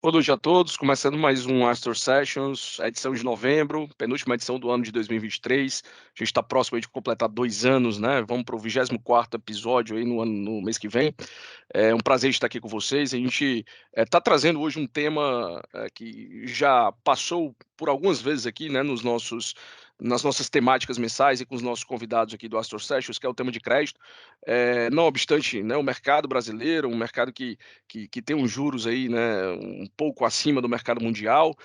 Boa noite a todos, começando mais um Astor Sessions, edição de novembro, penúltima edição do ano de 2023. A gente está próximo aí de completar 2 anos, né? Vamos para o 24º episódio aí no mês que vem. É um prazer estar aqui com vocês. A gente está trazendo hoje um tema que já passou por algumas vezes aqui, né, nas nossas temáticas mensais e com os nossos convidados aqui do Astor Sessions, que é o tema de crédito. Não obstante, né, o mercado brasileiro, um mercado que tem uns juros aí, né, um pouco acima do mercado mundial,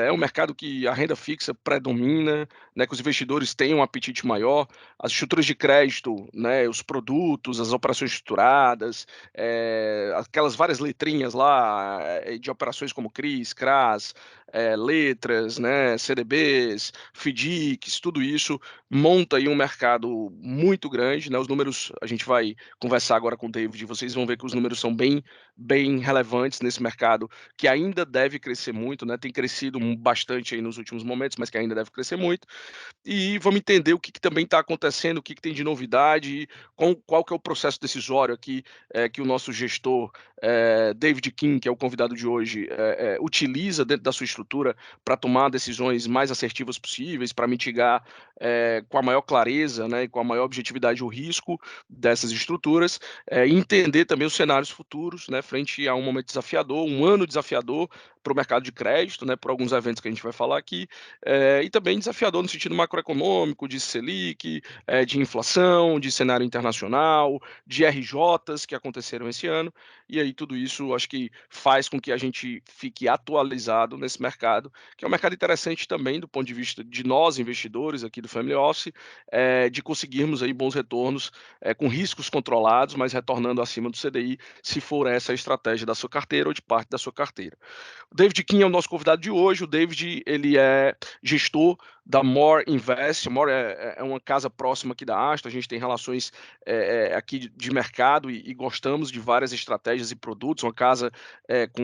é um mercado que a renda fixa predomina, né, que os investidores têm um apetite maior, as estruturas de crédito, né, os produtos, as operações estruturadas, aquelas várias letrinhas lá de operações como CRIs, CRAs, letras, né, CDBs, FDICs, tudo isso monta aí um mercado muito grande, né? Os números a gente vai conversar agora com o David, vocês vão ver que os números são bem relevantes nesse mercado, que ainda deve crescer muito, né? Tem crescido bastante aí nos últimos momentos, mas que ainda deve crescer muito. E vamos entender o que também está acontecendo, o que tem de novidade, e qual que é o processo decisório aqui que o nosso gestor, David Kim, que é o convidado de hoje, utiliza dentro da sua estrutura para tomar decisões mais assertivas possíveis, para mitigar com a maior clareza, né, e com a maior objetividade o risco dessas estruturas, e entender também os cenários futuros, né, frente a um momento desafiador, um ano desafiador para o mercado de crédito, né, por alguns eventos que a gente vai falar aqui, e também desafiador no sentido macroeconômico, de Selic, de inflação, de cenário internacional, de RJs que aconteceram esse ano, e aí tudo isso acho que faz com que a gente fique atualizado nesse mercado, que é um mercado interessante também do ponto de vista de nós, investidores aqui do Family Office, de conseguirmos aí bons retornos, com riscos controlados, mas retornando acima do CDI, se for essa a estratégia da sua carteira ou de parte da sua carteira. O David Kim é o nosso convidado de hoje. O David, ele é gestor da More Invest. More é uma casa próxima aqui da Asta. A gente tem relações aqui de mercado e gostamos de várias estratégias e produtos. Uma casa com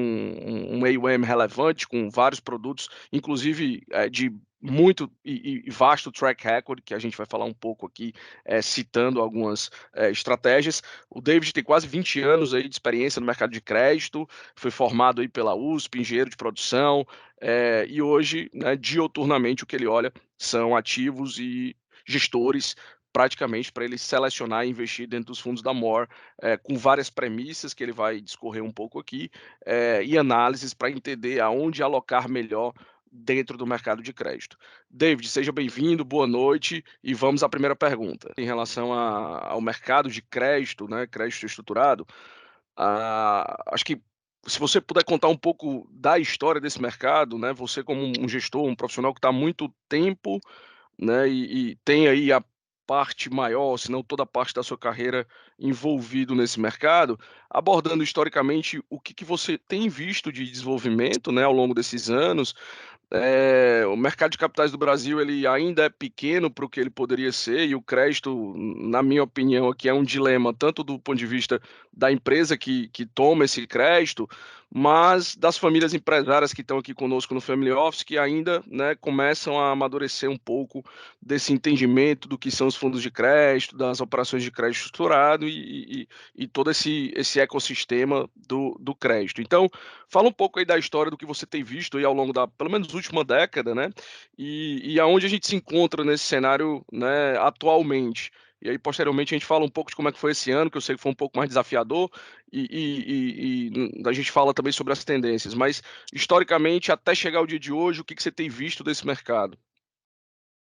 um AUM relevante, com vários produtos, inclusive de muito e vasto track record, que a gente vai falar um pouco aqui, citando algumas estratégias. O David tem quase 20 anos aí de experiência no mercado de crédito, foi formado aí pela USP, engenheiro de produção, e hoje, né, dioturnamente, o que ele olha são ativos e gestores praticamente para ele selecionar e investir dentro dos fundos da More, com várias premissas que ele vai discorrer um pouco aqui, e análises para entender aonde alocar melhor dentro do mercado de crédito. David, seja bem-vindo, boa noite, e vamos à primeira pergunta. Em relação ao mercado de crédito, né, crédito estruturado, acho que se você puder contar um pouco da história desse mercado, né, você como um gestor, um profissional que está há muito tempo, né, e tem aí a parte maior, se não toda a parte da sua carreira envolvido nesse mercado, abordando historicamente o que você tem visto de desenvolvimento, né, ao longo desses anos. O mercado de capitais do Brasil ele ainda é pequeno para o que ele poderia ser, e o crédito, na minha opinião, aqui é um dilema, tanto do ponto de vista da empresa que toma esse crédito, mas das famílias empresárias que estão aqui conosco no Family Office, que ainda, né, começam a amadurecer um pouco desse entendimento do que são os fundos de crédito, das operações de crédito estruturado e todo esse ecossistema do crédito. Então, fala um pouco aí da história do que você tem visto aí ao longo da, pelo menos, última década, né? E aonde a gente se encontra nesse cenário, né, atualmente. E aí, posteriormente, a gente fala um pouco de como é que foi esse ano, que eu sei que foi um pouco mais desafiador, e a gente fala também sobre as tendências. Mas, historicamente, até chegar ao dia de hoje, o que você tem visto desse mercado?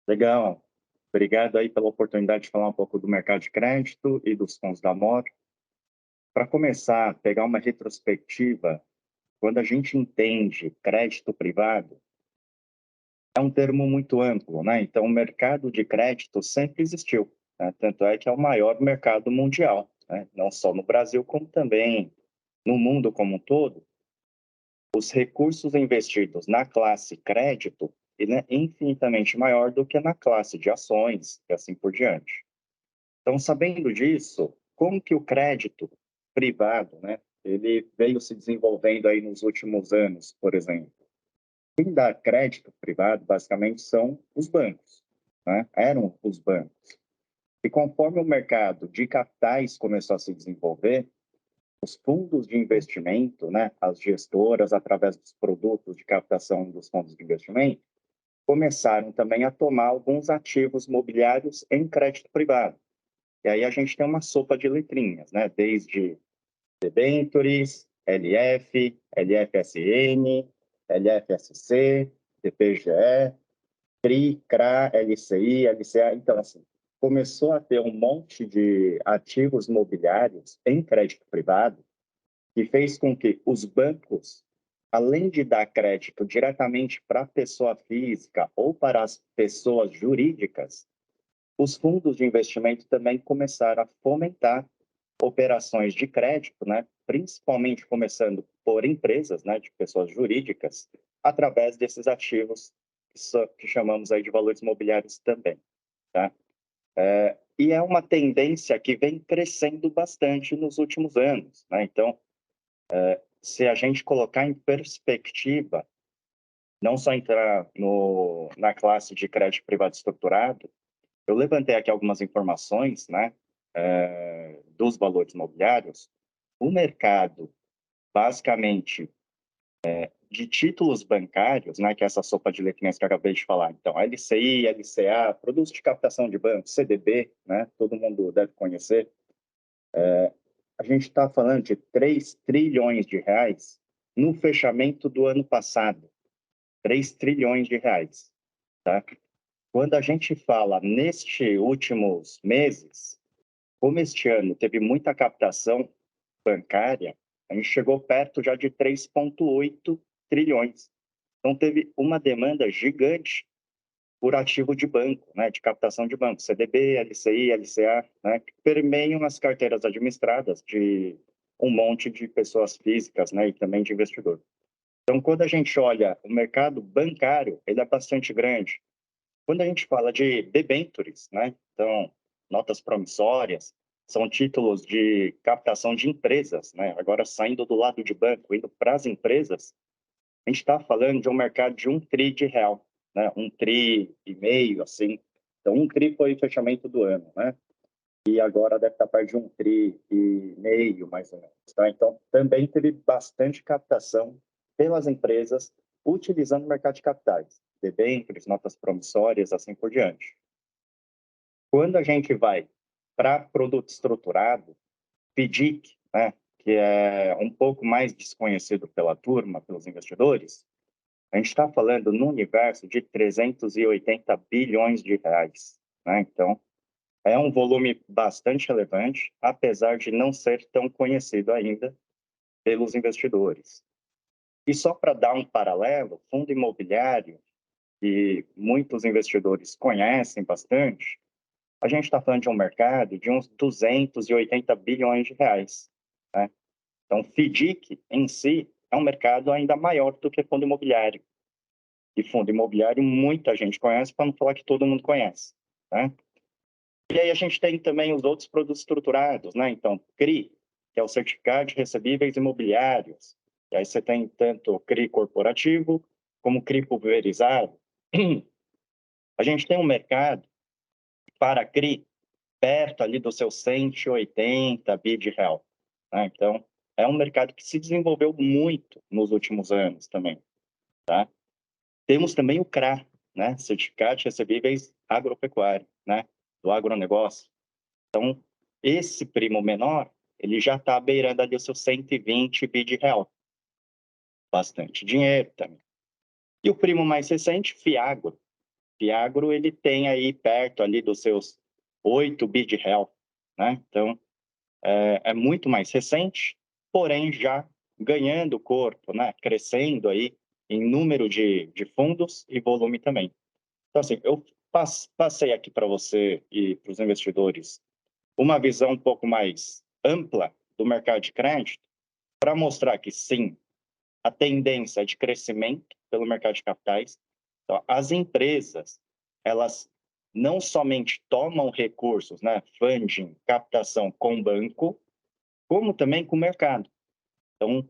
Legal. Obrigado aí pela oportunidade de falar um pouco do mercado de crédito e dos fundos da More. Para começar, pegar uma retrospectiva, quando a gente entende crédito privado, é um termo muito amplo, né? Então, o mercado de crédito sempre existiu, né? Tanto é que é o maior mercado mundial, né? Não só no Brasil, como também no mundo como um todo. Os recursos investidos na classe crédito ele é infinitamente maior do que na classe de ações e assim por diante. Então, sabendo disso, como que o crédito privado, né, ele veio se desenvolvendo aí nos últimos anos, por exemplo? Quem dá crédito privado, basicamente, são os bancos, né? Eram os bancos. E conforme o mercado de capitais começou a se desenvolver, os fundos de investimento, né, as gestoras, através dos produtos de captação dos fundos de investimento, começaram também a tomar alguns ativos mobiliários em crédito privado. E aí a gente tem uma sopa de letrinhas, né, desde debentures, LF, LFSN, LFSC, DPGE, CRI, CRA, LCI, LCA. Então, assim, começou a ter um monte de ativos mobiliários em crédito privado que fez com que os bancos, além de dar crédito diretamente para a pessoa física ou para as pessoas jurídicas, os fundos de investimento também começaram a fomentar operações de crédito, né, principalmente começando por empresas, né, de pessoas jurídicas, através desses ativos que chamamos aí de valores imobiliários também, tá? E é uma tendência que vem crescendo bastante nos últimos anos, né? Então, se a gente colocar em perspectiva, não só entrar na classe de crédito privado estruturado, eu levantei aqui algumas informações, né, dos valores imobiliários. O mercado, basicamente, de títulos bancários, né, que é essa sopa de letrinhas que eu acabei de falar. Então, LCI, LCA, produtos de captação de banco, CDB, né, todo mundo deve conhecer. A gente está falando de 3 trilhões de reais no fechamento do ano passado. 3 trilhões de reais, tá? Quando a gente fala nestes últimos meses, como este ano teve muita captação bancária, a gente chegou perto já de 3,8 trilhões. Então, teve uma demanda gigante por ativo de banco, né, de captação de banco, CDB, LCI, LCA, né, que permeiam as carteiras administradas de um monte de pessoas físicas, né, e também de investidor. Então, quando a gente olha o mercado bancário, ele é bastante grande. Quando a gente fala de debentures, né, então, notas promissórias, são títulos de captação de empresas, né, agora saindo do lado de banco, indo para as empresas, a gente está falando de um mercado de 1 tri de real, né? 1,5 tri, assim. Então, 1 tri foi o fechamento do ano, né? E agora deve estar perto de 1,5 tri, mais ou menos. Tá? Então, também teve bastante captação pelas empresas utilizando o mercado de capitais, debêntures, notas promissórias, assim por diante. Quando a gente vai para produto estruturado, FDIC, né, que é um pouco mais desconhecido pela turma, pelos investidores, a gente está falando no universo de 380 bilhões de reais, né? Então, é um volume bastante relevante, apesar de não ser tão conhecido ainda pelos investidores. E só para dar um paralelo, fundo imobiliário, que muitos investidores conhecem bastante, a gente está falando de um mercado de uns 280 bilhões de reais, né? Então, FDIC em si é um mercado ainda maior do que fundo imobiliário. E fundo imobiliário muita gente conhece, para não falar que todo mundo conhece, né? E aí a gente tem também os outros produtos estruturados, né? Então, CRI, que é o Certificado de Recebíveis Imobiliários. E aí você tem tanto CRI corporativo como CRI pulverizado. A gente tem um mercado para CRI perto ali dos seus 180 bi de real, né? Então, é um mercado que se desenvolveu muito nos últimos anos também, tá? Temos também o CRA, né? Certificado de Recebíveis Agropecuário, né? Do agronegócio. Então, esse primo menor, ele já está beirando ali os seus 120 bi de real. Bastante dinheiro também. E o primo mais recente, Fiagro. Fiagro, ele tem aí perto ali dos seus 8 bi de real, né? Então, é muito mais recente, porém já ganhando corpo, né? Crescendo aí em número de fundos e volume também. Então, assim, eu passei aqui para você e para os investidores uma visão um pouco mais ampla do mercado de crédito para mostrar que, sim, a tendência é de crescimento pelo mercado de capitais. Então, as empresas, elas não somente tomam recursos, né, funding, captação com o banco, como também com o mercado. Então,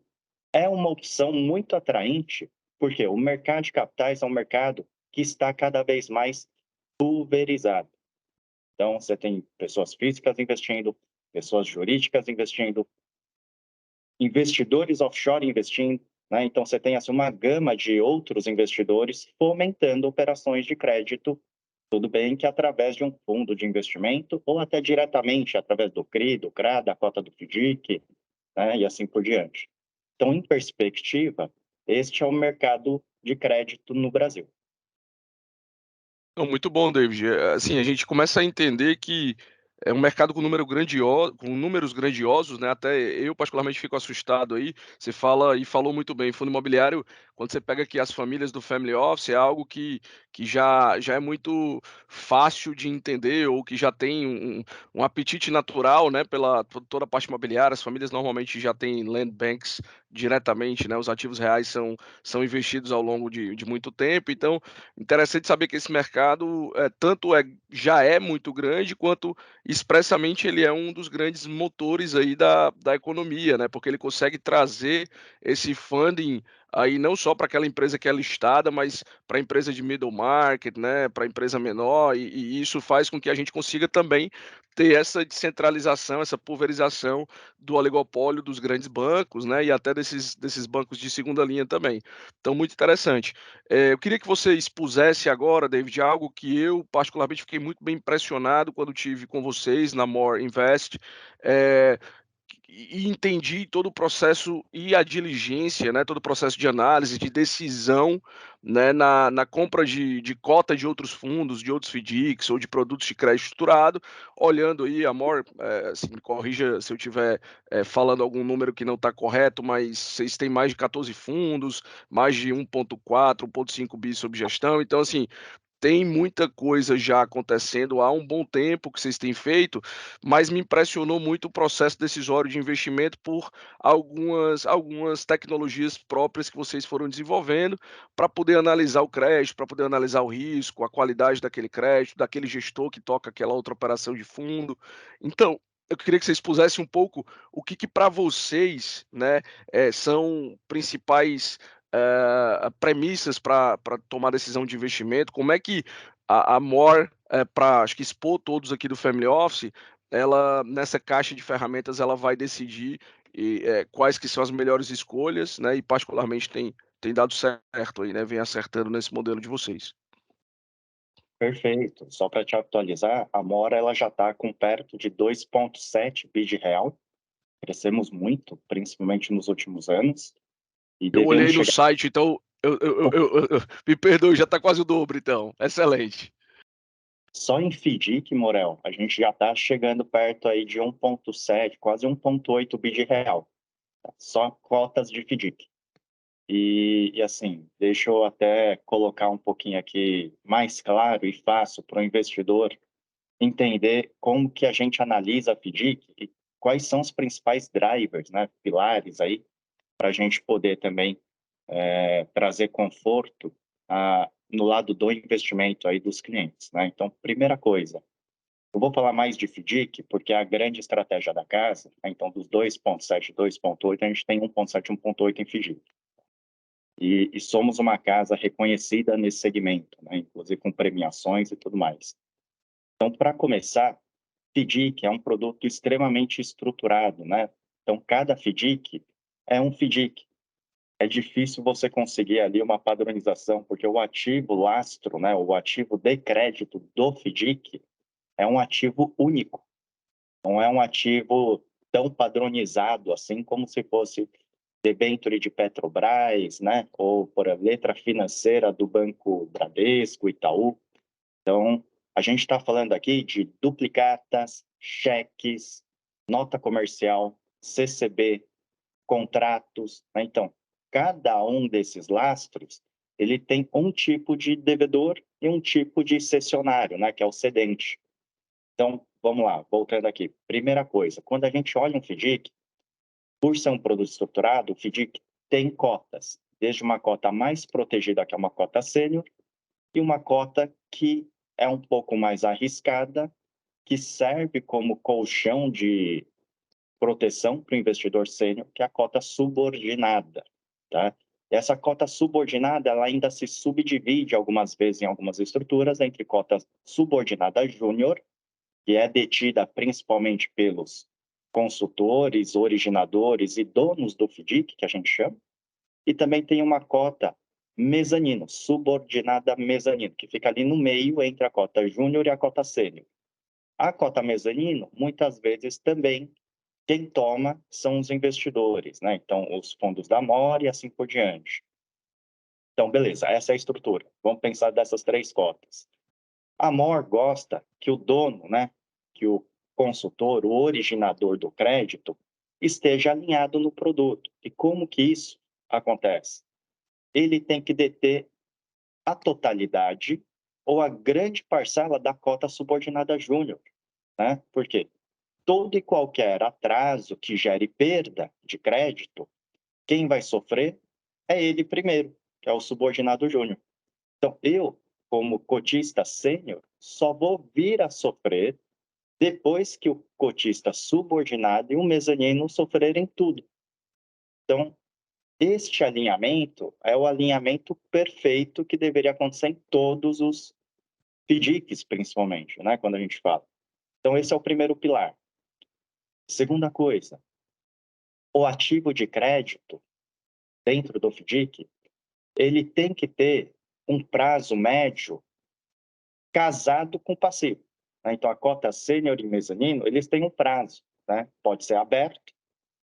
é uma opção muito atraente, porque o mercado de capitais é um mercado que está cada vez mais pulverizado. Então, você tem pessoas físicas investindo, pessoas jurídicas investindo, investidores offshore investindo, né? Então, você tem assim, uma gama de outros investidores fomentando operações de crédito, tudo bem que através de um fundo de investimento ou até diretamente através do CRI, do CRA, da cota do FDIC, né? E assim por diante. Então, em perspectiva, este é o mercado de crédito no Brasil. Não, muito bom, David. Assim, a gente começa a entender que é um mercado com números grandiosos, né, até eu particularmente fico assustado aí, você fala e falou muito bem, fundo imobiliário, quando você pega aqui as famílias do family office, é algo que já é muito fácil de entender ou que já tem um apetite natural, né, pela toda a parte imobiliária, as famílias normalmente já têm land banks diretamente, né, os ativos reais são investidos ao longo de muito tempo, então interessante saber que esse mercado já é muito grande, quanto expressamente ele é um dos grandes motores aí da economia, né? Porque ele consegue trazer esse funding aí não só para aquela empresa que é listada, mas para a empresa de middle market, né? Para a empresa menor, e isso faz com que a gente consiga também ter essa descentralização, essa pulverização do oligopólio dos grandes bancos, né? E até desses bancos de segunda linha também. Então, muito interessante. Eu queria que você expusesse agora, David, algo que eu particularmente fiquei muito bem impressionado quando tive com vocês na More Invest, eh, e entendi todo o processo e a diligência, né, todo o processo de análise, de decisão, né, na compra de cota de outros fundos, de outros FDICs ou de produtos de crédito estruturado, olhando aí, Amor, assim, me corrija se eu estiver falando algum número que não está correto, mas vocês têm mais de 14 fundos, mais de 1,4, 1,5 bi sob gestão, então assim, tem muita coisa já acontecendo há um bom tempo que vocês têm feito, mas me impressionou muito o processo decisório de investimento por algumas tecnologias próprias que vocês foram desenvolvendo para poder analisar o crédito, para poder analisar o risco, a qualidade daquele crédito, daquele gestor que toca aquela outra operação de fundo. Então, eu queria que vocês pusessem um pouco o que para vocês, né, são principais premissas para tomar decisão de investimento, como é que a More, para acho que expor todos aqui do Family Office, ela nessa caixa de ferramentas ela vai decidir quais que são as melhores escolhas, né? E particularmente tem dado certo aí, né? Vem acertando nesse modelo de vocês. Perfeito. Só para te atualizar, a Mora ela já está com perto de 2,7 bi de real. Crescemos muito, principalmente nos últimos anos, e Eu devemos olhei no chegar site, então me perdoe, já está quase o dobro, então. Excelente. só em FDIC, Morel, a gente já está chegando perto aí de 1,7, quase 1,8 bi de real. Tá? Só cotas de FDIC. E assim, deixa eu até colocar um pouquinho aqui mais claro e fácil para o investidor entender como que a gente analisa a FDIC e quais são os principais drivers, né, pilares aí, para a gente poder também trazer conforto no lado do investimento aí dos clientes, né? Então, primeira coisa, eu vou falar mais de FDIC, porque é a grande estratégia da casa, né? Então, dos 2,7 e 2,8, a gente tem 1,7 e 1,8 em FDIC. E somos uma casa reconhecida nesse segmento, né? Inclusive com premiações e tudo mais. Então, para começar, FDIC é um produto extremamente estruturado, né? Então, cada FDIC é um FDIC. É difícil você conseguir ali uma padronização, porque o ativo lastro, né, o ativo de crédito do FDIC é um ativo único. Não é um ativo tão padronizado assim como se fosse debênture de Petrobras, né, ou por a letra financeira do Banco Bradesco, Itaú. Então, a gente está falando aqui de duplicatas, cheques, nota comercial, CCB, contratos, né? Então, cada um desses lastros, ele tem um tipo de devedor e um tipo de cessionário, né? Que é o cedente. Então, vamos lá, voltando aqui. Primeira coisa, quando a gente olha um FDIC, por ser um produto estruturado, o FDIC tem cotas, desde uma cota mais protegida, que é uma cota sênior, e uma cota que é um pouco mais arriscada, que serve como colchão de proteção para o investidor sênior, que é a cota subordinada. Tá? Essa cota subordinada ela ainda se subdivide algumas vezes em algumas estruturas entre cota subordinada júnior, que é detida principalmente pelos consultores, originadores e donos do FDIC, que a gente chama, e também tem uma cota mezanino, subordinada mezanino, que fica ali no meio entre a cota júnior e a cota sênior. A cota mezanino, muitas vezes também, quem toma são os investidores, né? Então, os fundos da Mora e assim por diante. Então, beleza, essa é a estrutura. Vamos pensar dessas 3 cotas. A MOR gosta que o dono, né, que o consultor, o originador do crédito, esteja alinhado no produto. E como que isso acontece? Ele tem que deter a totalidade ou a grande parcela da cota subordinada júnior, né? Por quê? Todo e qualquer atraso que gere perda de crédito, quem vai sofrer é ele primeiro, que é o subordinado júnior. Então, eu, como cotista sênior, só vou vir a sofrer depois que o cotista subordinado e o mezanino sofrerem tudo. Então, este alinhamento é o alinhamento perfeito que deveria acontecer em todos os FDICs, principalmente, né, quando a gente fala. Então, esse é o primeiro pilar. Segunda coisa, o ativo de crédito dentro do FDIC, ele tem que ter um prazo médio casado com passivo, né? Então, a cota sênior e mezanino, eles têm um prazo, né? Pode ser aberto,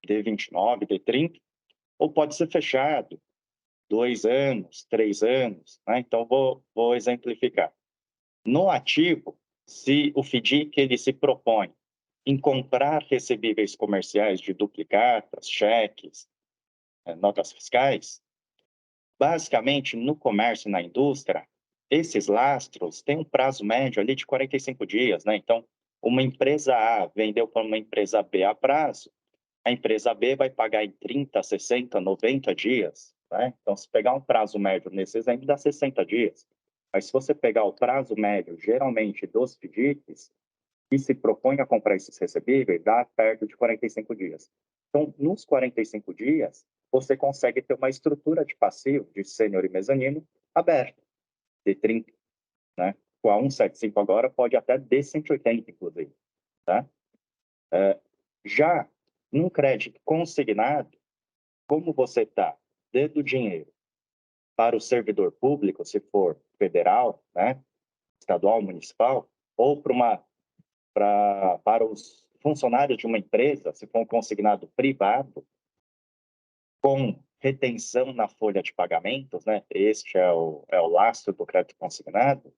D29, D30, ou pode ser fechado, 2 anos, 3 anos, né? Então, vou exemplificar. No ativo, se o FDIC ele se propõe em comprar recebíveis comerciais de duplicatas, cheques, notas fiscais, basicamente, no comércio e na indústria, esses lastros têm um prazo médio ali de 45 dias, né? Então, uma empresa A vendeu para uma empresa B a prazo, a empresa B vai pagar em 30, 60, 90 dias, né? Então, se pegar um prazo médio nesse exemplo, dá 60 dias. Mas se você pegar o prazo médio, geralmente, dos FDICs, que se propõe a comprar esses recebíveis, dá perto de 45 dias. Então, nos 45 dias, você consegue ter uma estrutura de passivo, de sênior e mezanino, aberta, de 30, né? Com a 175 agora, pode até de 180, inclusive, tá? Já num crédito consignado, como você está dando dinheiro para o servidor público, se for federal, né, estadual, municipal, ou para os funcionários de uma empresa, se for um consignado privado, com retenção na folha de pagamentos, né? Este é o lastro do crédito consignado.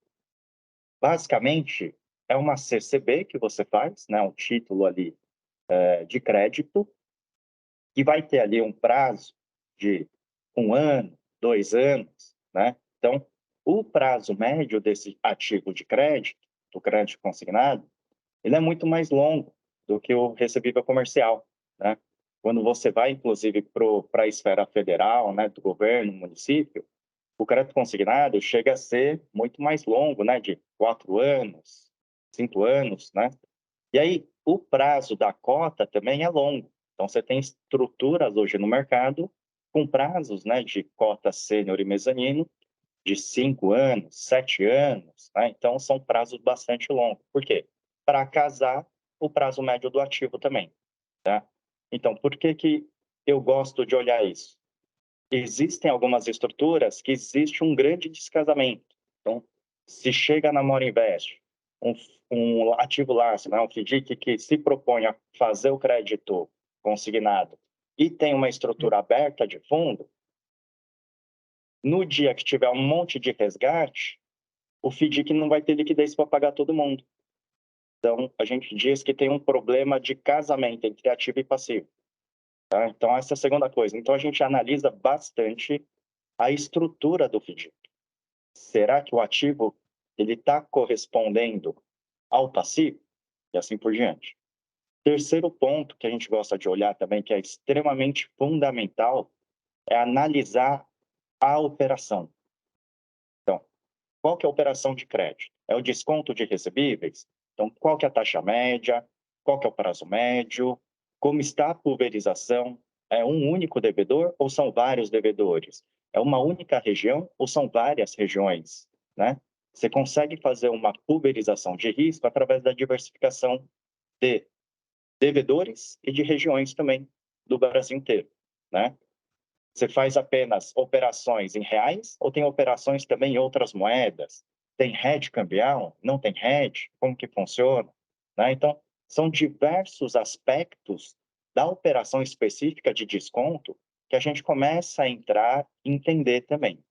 Basicamente, é uma CCB que você faz, né? Um título ali de crédito, que vai ter ali um prazo de 1 ano, 2 anos, né? Então, o prazo médio desse ativo de crédito, do crédito consignado, ele é muito mais longo do que o recebível comercial, né? Quando você vai, inclusive, para a esfera federal, né, do governo, município, o crédito consignado chega a ser muito mais longo, né, de 4 anos, 5 anos, né? E aí, o prazo da cota também é longo. Então, você tem estruturas hoje no mercado com prazos, né, de cota sênior e mezanino de 5 anos, 7 anos, né? Então, são prazos bastante longos. Por quê? Para casar o prazo médio do ativo também, tá? Então, por que que eu gosto de olhar isso? Existem algumas estruturas que existe um grande descasamento. Então, se chega na Mora Invest, um, um ativo lastro, né, um FDIC que se propõe a fazer o crédito consignado e tem uma estrutura aberta de fundo, no dia que tiver um monte de resgate, o FDIC não vai ter liquidez para pagar todo mundo. Então, a gente diz que tem um problema de casamento entre ativo e passivo. Tá? Então, essa é a segunda coisa. Então, a gente analisa bastante a estrutura do FDIC. Será que o ativo ele está correspondendo ao passivo? E assim por diante. Terceiro ponto que a gente gosta de olhar também, que é extremamente fundamental, é analisar a operação. Então, qual que é a operação de crédito? É o desconto de recebíveis? Então, qual que é a taxa média? Qual que é o prazo médio? Como está a pulverização? É um único devedor ou são vários devedores? É uma única região ou são várias regiões, né? Você consegue fazer uma pulverização de risco através da diversificação de devedores e de regiões também do Brasil inteiro, né? Você faz apenas operações em reais ou tem operações também em outras moedas? Tem hedge cambial? Não tem hedge? Como que funciona? Né? Então, são diversos aspectos da operação específica de desconto que a gente começa a entrar e entender também.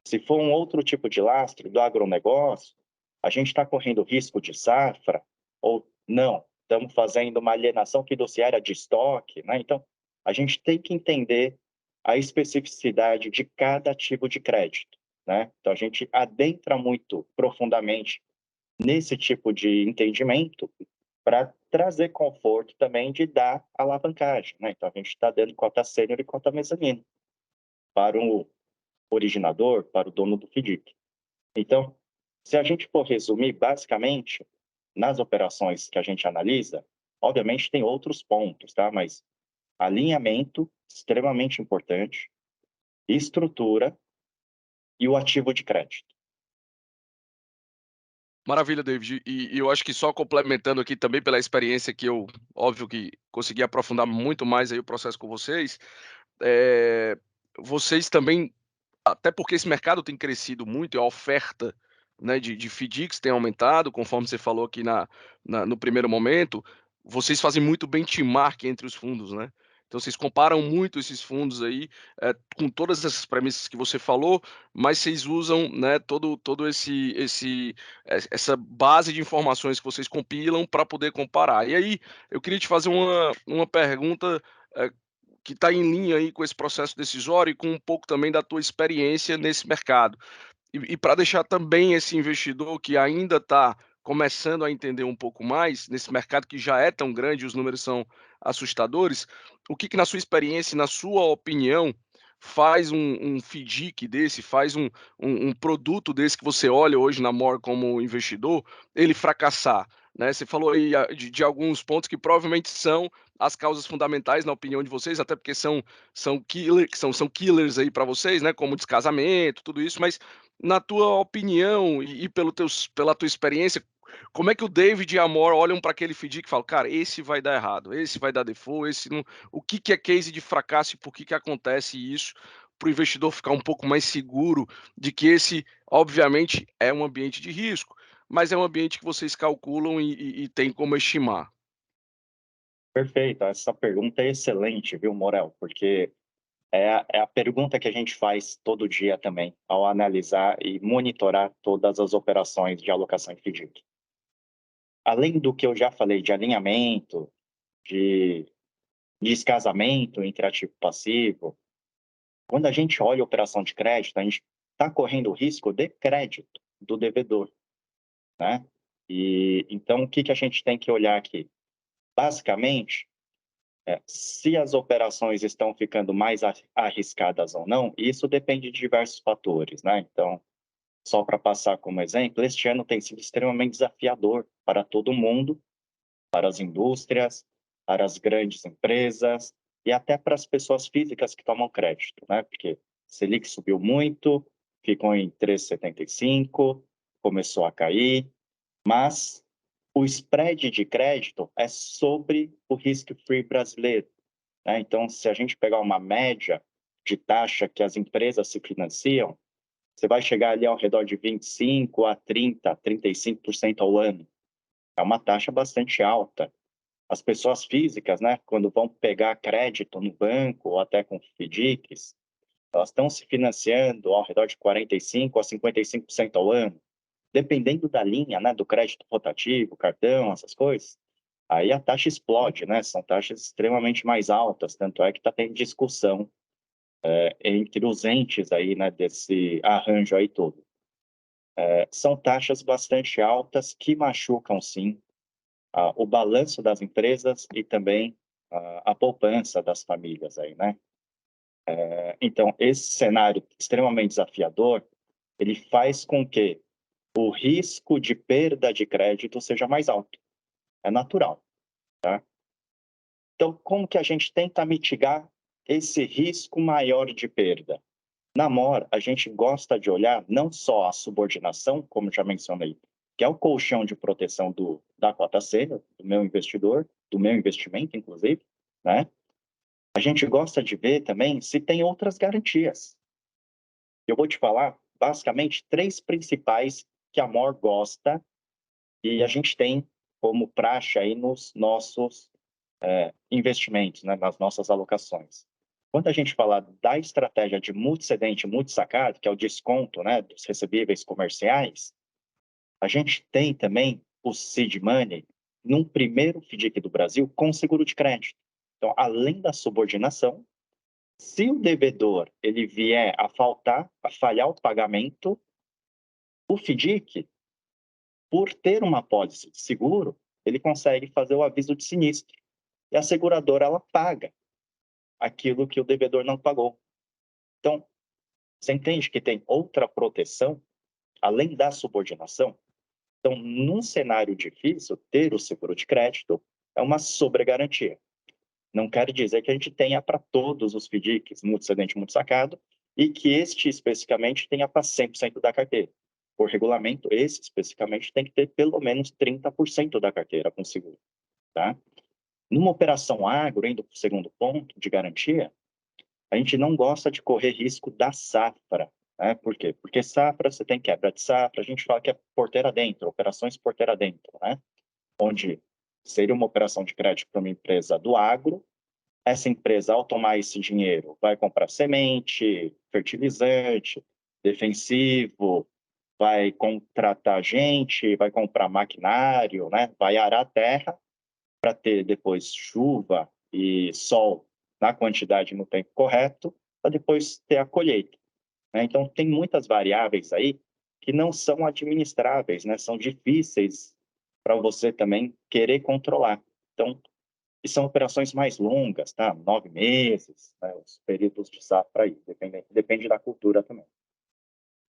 Se for um outro tipo de lastro do agronegócio, a gente está correndo risco de safra ou não? Estamos fazendo uma alienação fiduciária de estoque, né? Então, a gente tem que entender a especificidade de cada tipo de crédito, né? Então, a gente adentra muito profundamente nesse tipo de entendimento para trazer conforto também de dar alavancagem, né? Então, a gente está dando cota sênior e cota mezanino para o originador, para o dono do FDIC. Então, se a gente for resumir, basicamente, nas operações que a gente analisa, obviamente tem outros pontos, tá? Mas alinhamento, extremamente importante, estrutura e o ativo de crédito. Maravilha, David. E eu acho que só complementando aqui também pela experiência que eu, óbvio que consegui aprofundar muito mais aí o processo com vocês, vocês também, até porque esse mercado tem crescido muito e a oferta, né, de FDICs tem aumentado, conforme você falou aqui no primeiro momento, vocês fazem muito benchmark entre os fundos, né? Então vocês comparam muito esses fundos aí, com todas essas premissas que você falou, mas vocês usam, né, todo essa base de informações que vocês compilam para poder comparar. E aí, eu queria te fazer uma pergunta, eh, que está em linha aí com esse processo decisório e com um pouco também da tua experiência nesse mercado. E para deixar também esse investidor que ainda está começando a entender um pouco mais nesse mercado que já é tão grande, os números são assustadores, o que que na sua experiência, na sua opinião, faz um FDIC desse, faz um produto desse que você olha hoje na More como investidor, ele fracassar, né? Você falou aí de alguns pontos que provavelmente são as causas fundamentais na opinião de vocês, até porque são killers aí para vocês, né? Como descasamento, tudo isso, mas na tua opinião e pela tua experiência, como é que o David e a Amor olham para aquele FDIC e falam, cara, esse vai dar errado, esse vai dar default, esse não. O que que é case de fracasso e por que que acontece isso? Para o investidor ficar um pouco mais seguro de que esse, obviamente, é um ambiente de risco, mas é um ambiente que vocês calculam e tem como estimar. Perfeito, essa pergunta é excelente, viu, Morel? Porque é a pergunta que a gente faz todo dia também, ao analisar e monitorar todas as operações de alocação em FDIC. Além do que eu já falei de alinhamento, de descasamento entre ativo e passivo, quando a gente olha a operação de crédito, a gente está correndo o risco de crédito do devedor, né? E então o que que a gente tem que olhar aqui? Basicamente, se as operações estão ficando mais arriscadas ou não, isso depende de diversos fatores, né? Então, só para passar como exemplo, este ano tem sido extremamente desafiador para todo mundo, para as indústrias, para as grandes empresas e até para as pessoas físicas que tomam crédito, né? Porque Selic subiu muito, ficou em 3,75, começou a cair, mas o spread de crédito é sobre o risk-free brasileiro, né? Então, se a gente pegar uma média de taxa que as empresas se financiam, você vai chegar ali ao redor de 25 a 30, 35% ao ano. É uma taxa bastante alta. As pessoas físicas, né, quando vão pegar crédito no banco ou até com FDICs, elas estão se financiando ao redor de 45 a 55% ao ano, dependendo da linha, né, do crédito rotativo, cartão, essas coisas. Aí a taxa explode, né? São taxas extremamente mais altas, tanto é que está tendo discussão entre os entes aí, né, desse arranjo aí todo. São taxas bastante altas que machucam, sim, o balanço das empresas e também a poupança das famílias aí, né? Então, esse cenário extremamente desafiador, ele faz com que o risco de perda de crédito seja mais alto. É natural, tá? Então, como que a gente tenta mitigar esse risco maior de perda? Na MOR, a gente gosta de olhar não só a subordinação, como já mencionei, que é o colchão de proteção da cota C, do meu investidor, do meu investimento, inclusive, né? A gente gosta de ver também se tem outras garantias. Eu vou te falar, basicamente, 3 principais que a MOR gosta e a gente tem como praxe aí nos nossos investimentos, né, nas nossas alocações. Quando a gente fala da estratégia de multicedente e multisacado, que é o desconto, né, dos recebíveis comerciais, a gente tem também o seed money num primeiro FDIC do Brasil com seguro de crédito. Então, além da subordinação, se o devedor ele vier a faltar, a falhar o pagamento, o FDIC, por ter uma apólice de seguro, ele consegue fazer o aviso de sinistro. E a seguradora ela paga aquilo que o devedor não pagou. Então, você entende que tem outra proteção além da subordinação? Então, num cenário difícil, ter o seguro de crédito é uma sobregarantia. Não quer dizer que a gente tenha para todos os FDICs, multicedente, multisacado, e que este especificamente tenha para 100% da carteira. Por regulamento, esse especificamente tem que ter pelo menos 30% da carteira com seguro. Tá? Numa operação agro, indo para o segundo ponto de garantia, a gente não gosta de correr risco da safra. Né? Por quê? Porque safra, você tem quebra de safra, a gente fala que é porteira dentro, operações porteira dentro, né? Onde seria uma operação de crédito para uma empresa do agro, essa empresa, ao tomar esse dinheiro, vai comprar semente, fertilizante, defensivo, vai contratar gente, vai comprar maquinário, né? Vai arar a terra para ter depois chuva e sol na quantidade e no tempo correto, para depois ter a colheita. Né? Então, tem muitas variáveis aí que não são administráveis, né? São difíceis para você também querer controlar. Então, e são operações mais longas, tá? 9 meses, né? Os períodos de safra aí, depende da cultura também.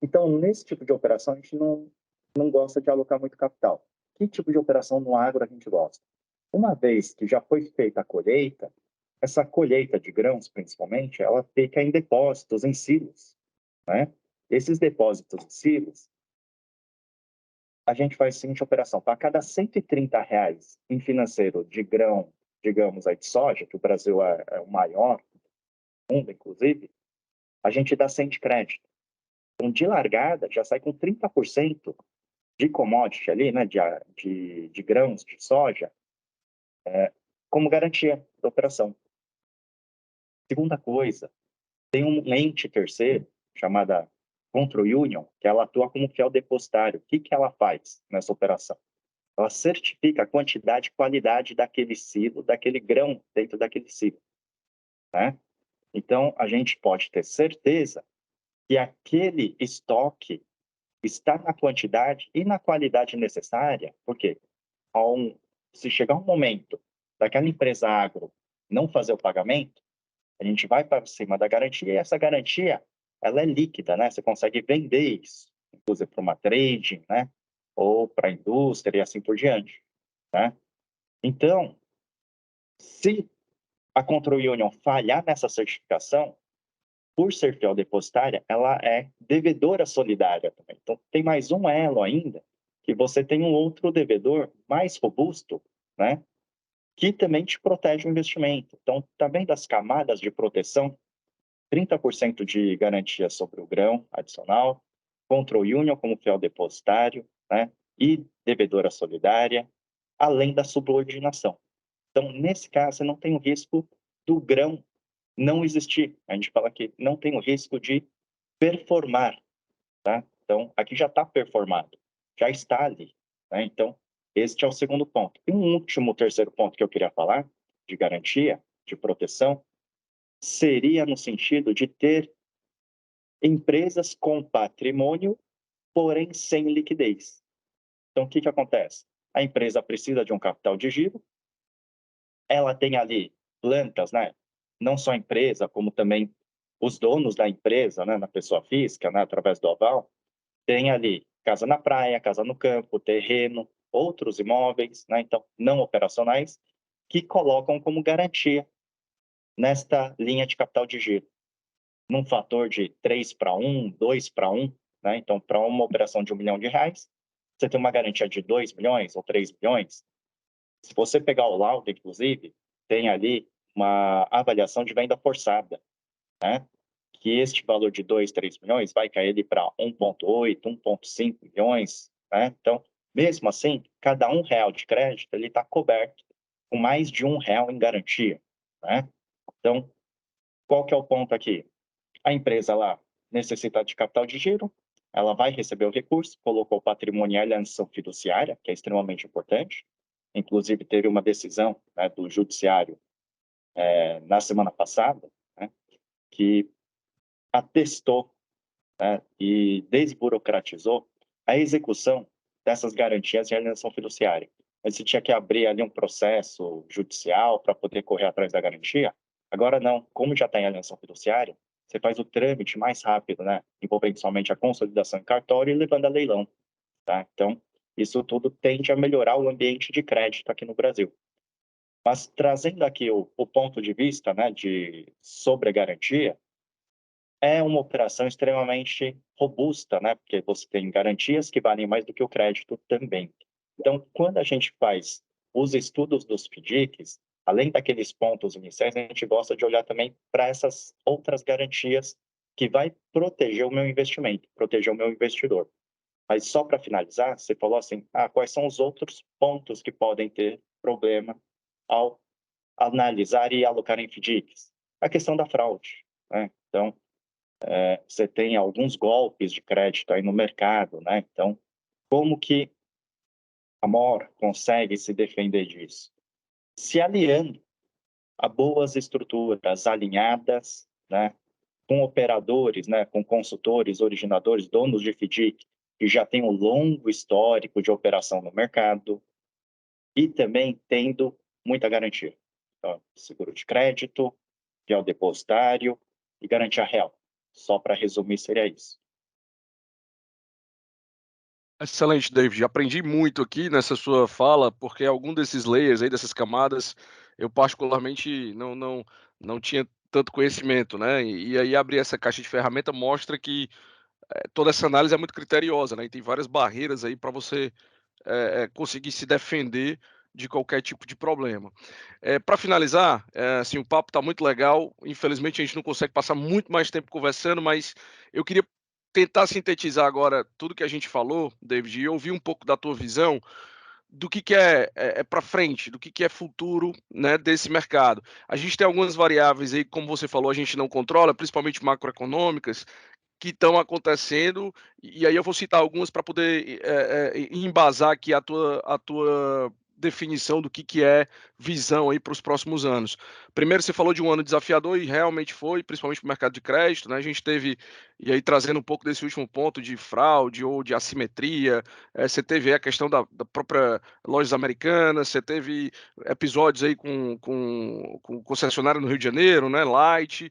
Então, nesse tipo de operação, a gente não gosta de alocar muito capital. Que tipo de operação no agro a gente gosta? Uma vez que já foi feita a colheita, essa colheita de grãos, principalmente, ela fica em depósitos, em silos, né? Esses depósitos em silos, a gente faz a seguinte operação: para cada R$ 130 em financeiro de grão, digamos aí de soja, que o Brasil é o maior do mundo, inclusive, a gente dá 100 de crédito. Então, de largada, já sai com 30% de commodity ali, né, de grãos de soja, como garantia da operação. Segunda coisa, tem um ente terceiro, chamada Control Union, que ela atua como fiel depositário. O que ela faz nessa operação? Ela certifica a quantidade e qualidade daquele silo, daquele grão dentro daquele silo. Né? Então, a gente pode ter certeza que aquele estoque está na quantidade e na qualidade necessária, porque se chegar um momento daquela empresa agro não fazer o pagamento, a gente vai para cima da garantia e essa garantia ela é líquida, né? Você consegue vender isso, inclusive para uma trading, né? Ou para a indústria e assim por diante, né? Então, se a Control Union falhar nessa certificação, por ser fiel depositária, ela é devedora solidária também. Então, tem mais um elo ainda, que você tem um outro devedor mais robusto, né? Que também te protege o investimento. Então, também das camadas de proteção, 30% de garantia sobre o grão adicional, Control Union como fiel depositário, né? E devedora solidária, além da subordinação. Então, nesse caso, você não tem o risco do grão não existir. A gente fala que não tem o risco de performar, tá? Então, aqui já está performado, já está ali, né? Então, este é o segundo ponto. E um último, terceiro ponto que eu queria falar, de garantia, de proteção, seria no sentido de ter empresas com patrimônio, porém sem liquidez. Então, o que acontece? A empresa precisa de um capital de giro, ela tem ali plantas, né? Não só a empresa, como também os donos da empresa, né? Na pessoa física, né? Através do aval, tem ali casa na praia, casa no campo, terreno, outros imóveis, né? Então, não operacionais, que colocam como garantia nesta linha de capital de giro, num fator de 3 para 1, 2 para 1, né? Então, para uma operação de R$ 1 milhão, você tem uma garantia de 2 milhões ou 3 milhões. Se você pegar o laudo, inclusive, tem ali uma avaliação de venda forçada, né? Que este valor de 2, 3 milhões vai cair para 1,8, 1,5 milhões, né? Então, mesmo assim, cada R$ 1 de crédito ele está coberto com mais de R$ 1 em garantia, né? Então, qual que é o ponto aqui? A empresa lá necessita de capital de giro, ela vai receber o recurso, colocou o patrimônio em alienação fiduciária, que é extremamente importante. Inclusive, teve uma decisão, né, do judiciário na semana passada, né, que atestou, né, e desburocratizou a execução dessas garantias de alienação fiduciária. Você tinha que abrir ali um processo judicial para poder correr atrás da garantia. Agora não, como já está em alienação fiduciária, você faz o trâmite mais rápido, né? Envolvendo somente a consolidação em cartório e levando a leilão, tá? Então, isso tudo tende a melhorar o ambiente de crédito aqui no Brasil. Mas trazendo aqui o ponto de vista, né, sobre a garantia, é uma operação extremamente robusta, né? Porque você tem garantias que valem mais do que o crédito também. Então, quando a gente faz os estudos dos FDICs, além daqueles pontos iniciais, a gente gosta de olhar também para essas outras garantias que vai proteger o meu investimento, proteger o meu investidor. Mas só para finalizar, você falou assim, quais são os outros pontos que podem ter problema ao analisar e alocar em FDICs? A questão da fraude, né? Então, você tem alguns golpes de crédito aí no mercado, né? Então, como que a MOR consegue se defender disso? Se aliando a boas estruturas alinhadas, né? Com operadores, né? Com consultores, originadores, donos de FDIC, que já têm um longo histórico de operação no mercado e também tendo muita garantia. Então, seguro de crédito, fiel depositário e garantia real. Só para resumir, seria isso. Excelente, David. Aprendi muito aqui nessa sua fala, porque algum desses layers aí, dessas camadas, eu particularmente não tinha tanto conhecimento, né? E aí abrir essa caixa de ferramenta mostra que toda essa análise é muito criteriosa, né? E tem várias barreiras aí para você conseguir se defender de qualquer tipo de problema. Para finalizar, assim, o papo está muito legal. Infelizmente, a gente não consegue passar muito mais tempo conversando, mas eu queria tentar sintetizar agora tudo que a gente falou, David, e ouvir um pouco da tua visão do que é para frente, do que é futuro, né, desse mercado. A gente tem algumas variáveis aí, como você falou, a gente não controla, principalmente macroeconômicas, que estão acontecendo, e aí eu vou citar algumas para poder embasar aqui a tua definição do que é visão aí para os próximos anos. Primeiro, você falou de um ano desafiador e realmente foi, principalmente para o mercado de crédito, né? A gente teve, e aí trazendo um pouco desse último ponto de fraude ou de assimetria, você teve aí a questão da própria lojas americanas, você teve episódios aí com concessionário no Rio de Janeiro, né? Light,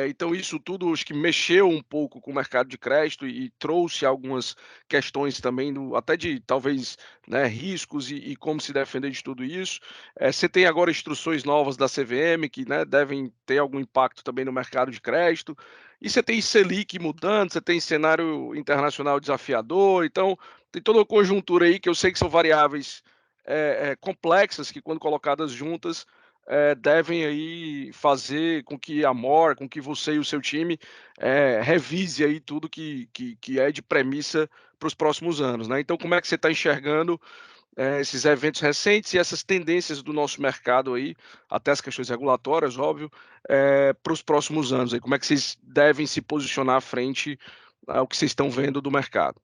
então, isso tudo acho que mexeu um pouco com o mercado de crédito e trouxe algumas questões também, até de talvez, né, riscos e como se defender de tudo isso. Você tem agora instruções novas da CVM que, né, devem ter algum impacto também no mercado de crédito. E você tem Selic mudando, você tem cenário internacional desafiador. Então, tem toda uma conjuntura aí que eu sei que são variáveis complexas que, quando colocadas juntas, devem aí fazer com que a MOR, com que você e o seu time revise aí tudo que é de premissa para os próximos anos, né? Então, como é que você está enxergando esses eventos recentes e essas tendências do nosso mercado aí, até as questões regulatórias, óbvio, para os próximos anos aí? Como é que vocês devem se posicionar à frente ao que vocês estão vendo do mercado?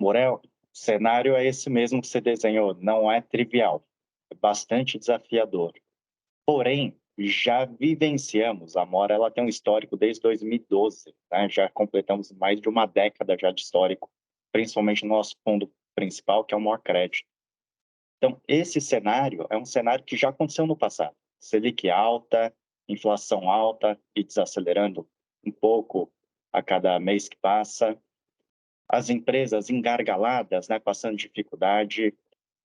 Morel, o cenário é esse mesmo que você desenhou, não é trivial, é bastante desafiador. Porém, já vivenciamos, a Mora ela tem um histórico desde 2012, né? Já completamos mais de uma década já de histórico, principalmente no nosso fundo principal, que é o Mor Crédito. Então, esse cenário é um cenário que já aconteceu no passado. Selic alta, inflação alta e desacelerando um pouco a cada mês que passa, as empresas engargaladas, né, passando dificuldade.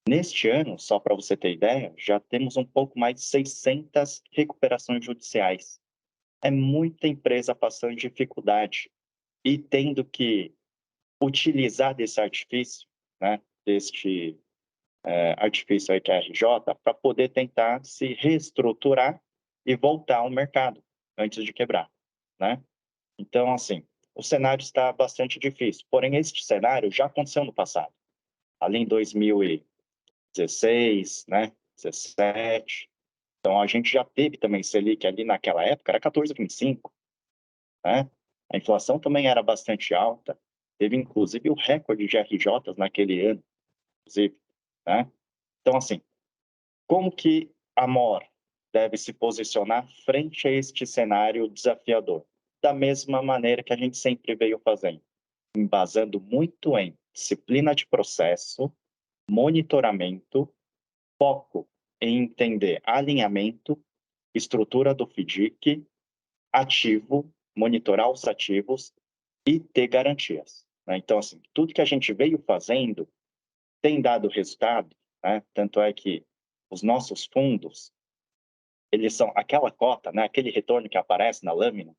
Neste ano, só para você ter ideia, já temos um pouco mais de 600 recuperações judiciais. É muita empresa passando dificuldade e tendo que utilizar desse artifício, né, deste artifício aí que é a RJ, para poder tentar se reestruturar e voltar ao mercado antes de quebrar, né? Então, assim, o cenário está bastante difícil. Porém, este cenário já aconteceu no passado, ali em 2016, né, 17. Então, a gente já teve também Selic ali naquela época, era 14,25, né? A inflação também era bastante alta, teve inclusive o recorde de RJs naquele ano, inclusive, né? Então, assim, como que a MOR deve se posicionar frente a este cenário desafiador? Da mesma maneira que a gente sempre veio fazendo, embasando muito em disciplina de processo, monitoramento, foco em entender alinhamento, estrutura do FDIC, ativo, monitorar os ativos e ter garantias, né? Então, assim, tudo que a gente veio fazendo tem dado resultado, né? Tanto é que os nossos fundos, eles são aquela cota, né? Aquele retorno que aparece na lâmina,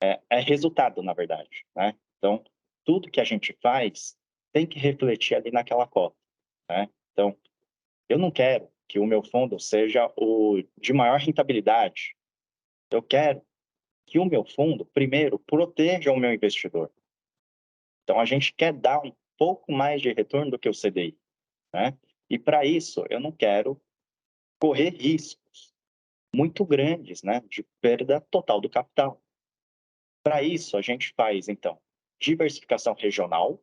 é resultado, na verdade, né? Então, tudo que a gente faz tem que refletir ali naquela cota, né? Então, eu não quero que o meu fundo seja o de maior rentabilidade. Eu quero que o meu fundo, primeiro, proteja o meu investidor. Então, a gente quer dar um pouco mais de retorno do que o CDI, né? E para isso, eu não quero correr riscos muito grandes, né, de perda total do capital. Para isso, a gente faz, então, diversificação regional.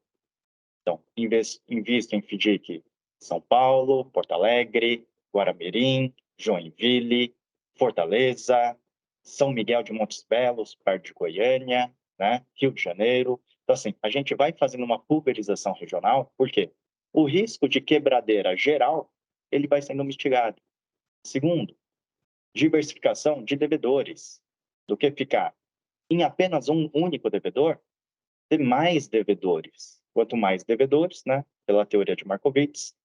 Então, invisto em FDIC São Paulo, Porto Alegre, Guaramirim, Joinville, Fortaleza, São Miguel de Montes Belos, perto de Goiânia, né? Rio de Janeiro. Então, assim, a gente vai fazendo uma pulverização regional, porque o risco de quebradeira geral, ele vai sendo mitigado. Segundo, diversificação de devedores, do que ficar em apenas um único devedor, ter mais devedores. Quanto mais devedores, né, pela teoria de Markowitz,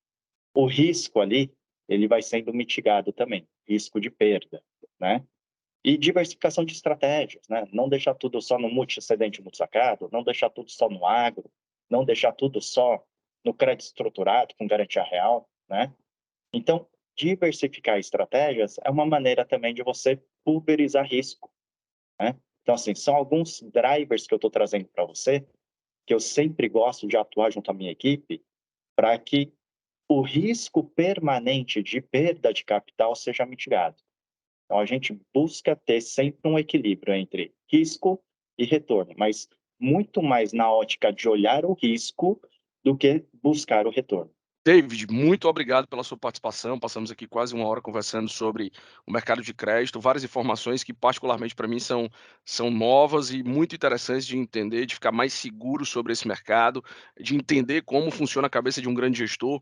o risco ali, ele vai sendo mitigado também, risco de perda, né? E diversificação de estratégias, né? Não deixar tudo só no multi-excedente multisacado, não deixar tudo só no agro, não deixar tudo só no crédito estruturado com garantia real, né? Então, diversificar estratégias é uma maneira também de você pulverizar risco, né? Então, assim, são alguns drivers que eu estou trazendo para você, que eu sempre gosto de atuar junto à minha equipe, para que o risco permanente de perda de capital seja mitigado. Então, a gente busca ter sempre um equilíbrio entre risco e retorno, mas muito mais na ótica de olhar o risco do que buscar o retorno. David, muito obrigado pela sua participação. Passamos aqui quase uma hora conversando sobre o mercado de crédito, várias informações que, particularmente para mim, são novas e muito interessantes de entender, de ficar mais seguro sobre esse mercado, de entender como funciona a cabeça de um grande gestor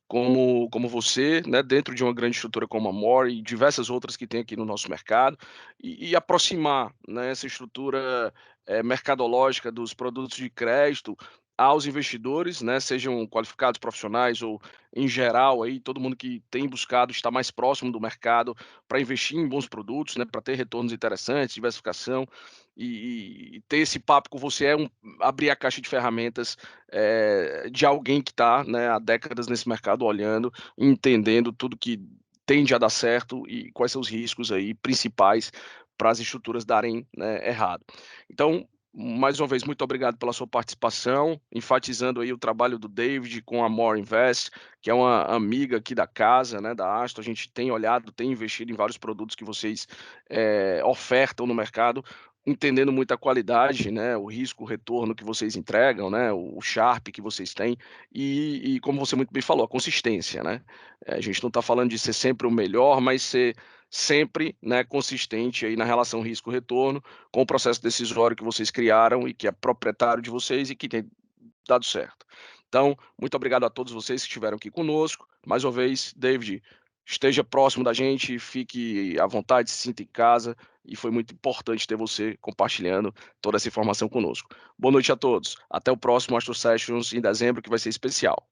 como você, né, dentro de uma grande estrutura como a More e diversas outras que tem aqui no nosso mercado, e aproximar, né, essa estrutura mercadológica dos produtos de crédito aos investidores, né, sejam qualificados profissionais ou em geral aí todo mundo que tem buscado estar mais próximo do mercado para investir em bons produtos, né, para ter retornos interessantes, diversificação e ter esse papo com você abrir a caixa de ferramentas de alguém que está, né, há décadas nesse mercado olhando, entendendo tudo que tende a dar certo e quais são os riscos aí principais para as estruturas darem, né, errado. Então, mais uma vez, muito obrigado pela sua participação, enfatizando aí o trabalho do David com a More Invest, que é uma amiga aqui da casa, né, da Astro. A gente tem olhado, tem investido em vários produtos que vocês ofertam no mercado, entendendo muito a qualidade, né, o risco, o retorno que vocês entregam, né, o Sharp que vocês têm e como você muito bem falou, a consistência, né? A gente não está falando de ser sempre o melhor, mas ser sempre, né, consistente aí na relação risco-retorno com o processo decisório que vocês criaram e que é proprietário de vocês e que tem dado certo. Então, muito obrigado a todos vocês que estiveram aqui conosco. Mais uma vez, David, esteja próximo da gente, fique à vontade, se sinta em casa e foi muito importante ter você compartilhando toda essa informação conosco. Boa noite a todos. Até o próximo Astro Sessions em dezembro, que vai ser especial.